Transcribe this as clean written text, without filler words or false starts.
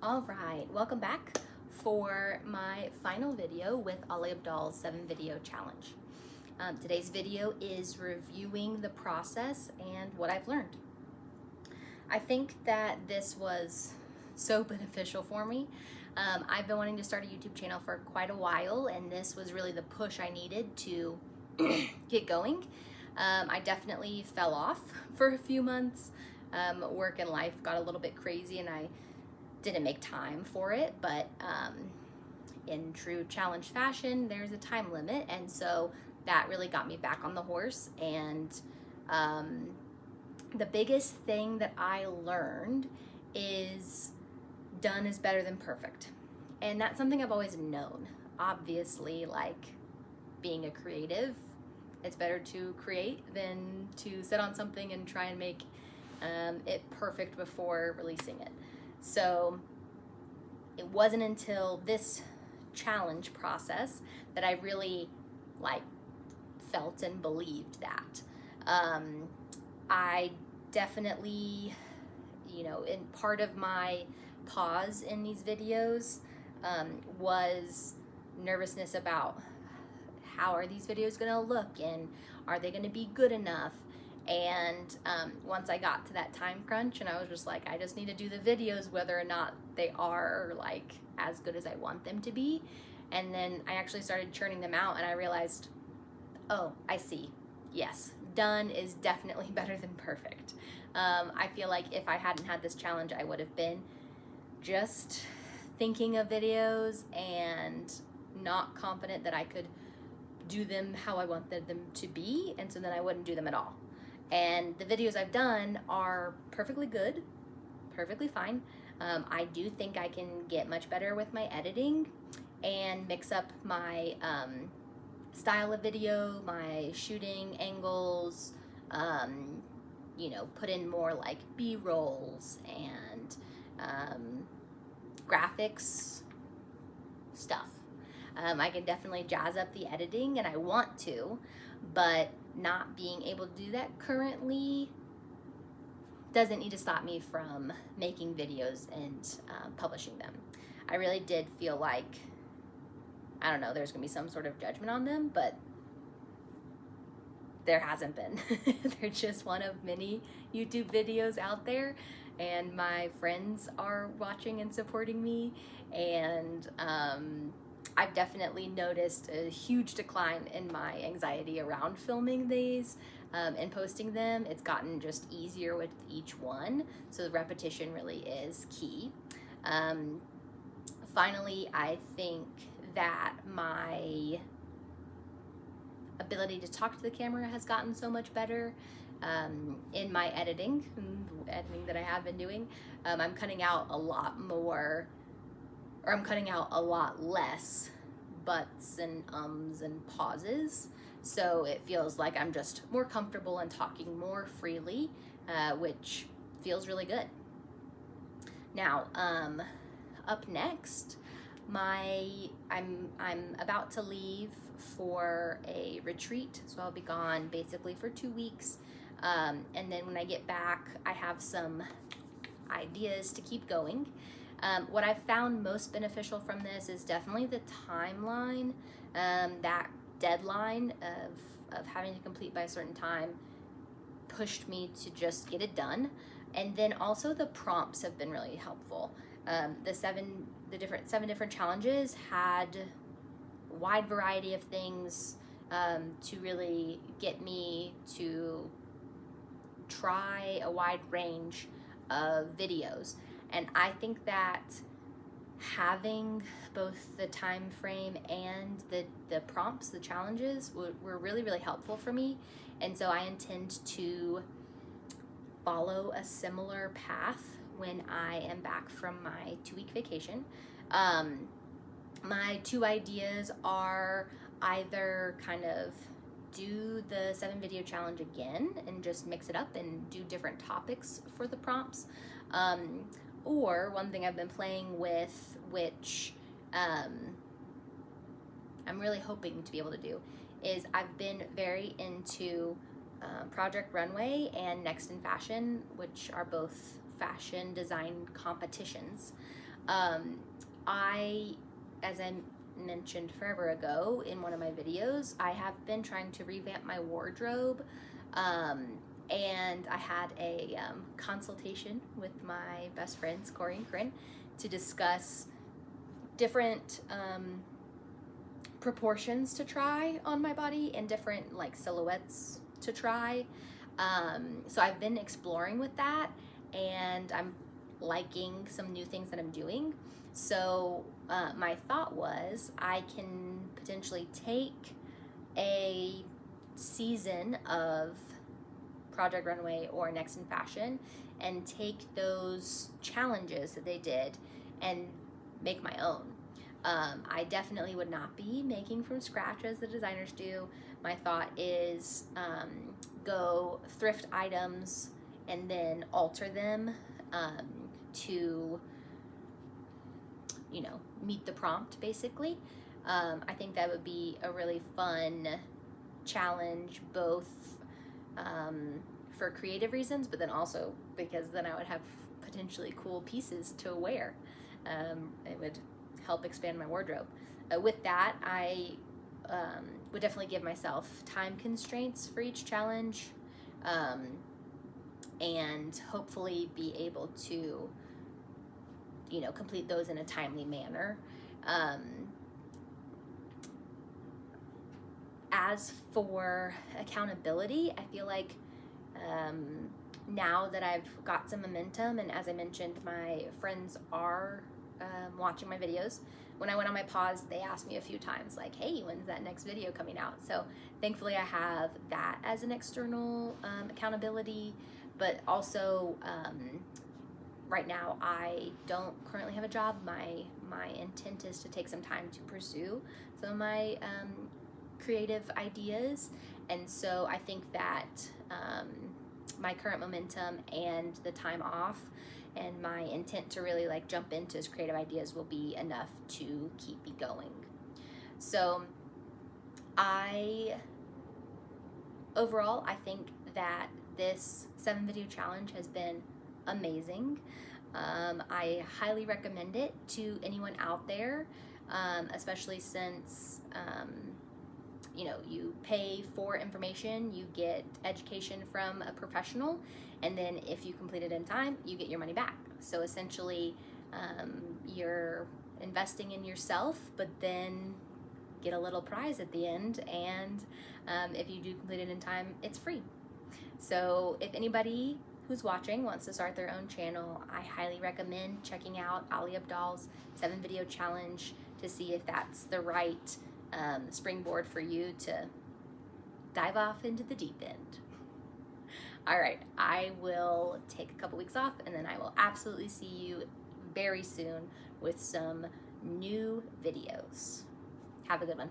All right, welcome back for my final video with Ali Abdaal's 7-video challenge. Today's video is reviewing the process and what I've learned. I think that this was so beneficial for me. I've been wanting to start a YouTube channel for quite a while, and this was really the push I needed to get going. I definitely fell off for a few months. Work and life got a little bit crazy and I didn't make time for it, but in true challenge fashion, there's a time limit, and so that really got me back on the horse. And the biggest thing that I learned is done is better than perfect. And that's something I've always known. Obviously, like being a creative, it's better to create than to sit on something and try and make it perfect before releasing it. So it wasn't until this challenge process that I really felt and believed that. I definitely, in part of my pause in these videos was nervousness about how are these videos gonna look and are they gonna be good enough. And once I got to that time crunch and I was just like, I just need to do the videos whether or not they are as good as I want them to be. And then I actually started churning them out and I realized, oh, I see. Yes, done is definitely better than perfect. I feel like if I hadn't had this challenge, I would have been just thinking of videos and not confident that I could do them how I wanted them to be, and so then I wouldn't do them at all. And the videos I've done are perfectly good, perfectly fine. I do think I can get much better with my editing and mix up my style of video, my shooting angles, put in more B-rolls and graphics stuff. I can definitely jazz up the editing, and I want to, but not being able to do that currently doesn't need to stop me from making videos and publishing them. I really did feel like, I don't know, there's gonna be some sort of judgment on them, but there hasn't been. They're just one of many YouTube videos out there, and my friends are watching and supporting me, and I've definitely noticed a huge decline in my anxiety around filming these and posting them. It's gotten just easier with each one, so the repetition really is key. Finally, I think that my ability to talk to the camera has gotten so much better in my editing that I have been doing. I'm cutting out a lot more, or I'm cutting out a lot less buts and ums and pauses. So it feels like I'm just more comfortable and talking more freely, which feels really good. Now, up next, I'm about to leave for a retreat, so I'll be gone basically for 2 weeks. And then when I get back, I have some ideas to keep going. What I've found most beneficial from this is definitely the timeline, that deadline of having to complete by a certain time pushed me to just get it done. And then also the prompts have been really helpful. The seven different challenges had a wide variety of things to really get me to try a wide range of videos. And I think that having both the time frame and the prompts, the challenges, were really, really helpful for me. And so I intend to follow a similar path when I am back from my 2-week vacation. My 2 ideas are either kind of do the 7-video challenge again and just mix it up and do different topics for the prompts. Or one thing I've been playing with, which I'm really hoping to be able to do, is I've been very into Project Runway and Next in Fashion, which are both fashion design competitions. I, as I mentioned forever ago in one of my videos, I have been trying to revamp my wardrobe, and I had a consultation with my best friends, Corey and Corinne, to discuss different proportions to try on my body and different like silhouettes to try. So I've been exploring with that, and I'm liking some new things that I'm doing. So my thought was I can potentially take a season of Project Runway or Next in Fashion and take those challenges that they did and make my own. I definitely would not be making from scratch as the designers do. My thought is go thrift items and then alter them to, you know, meet the prompt basically. I think that would be a really fun challenge, both for creative reasons, but then also because then I would have potentially cool pieces to wear. It would help expand my wardrobe. With that, I would definitely give myself time constraints for each challenge, and hopefully be able to, you know, complete those in a timely manner. As for accountability, I feel like now that I've got some momentum, and as I mentioned, my friends are watching my videos. When I went on my pause, they asked me a few times like, hey, when's that next video coming out? So thankfully I have that as an external accountability, but also right now I don't currently have a job. My intent is to take some time to pursue some of my creative ideas, and so I think that my current momentum and the time off and my intent to really like jump into his creative ideas will be enough to keep me going. So overall, I think that this 7-video challenge has been amazing. I highly recommend it to anyone out there, especially since you know, you pay for information, you get education from a professional, and then if you complete it in time, you get your money back. So essentially, you're investing in yourself, but then get a little prize at the end, and if you do complete it in time, it's free. So if anybody who's watching wants to start their own channel, I highly recommend checking out Ali Abdaal's 7-video challenge to see if that's the right springboard for you to dive off into the deep end. All right, I will take a couple weeks off, and then I will absolutely see you very soon with some new videos. Have a good one.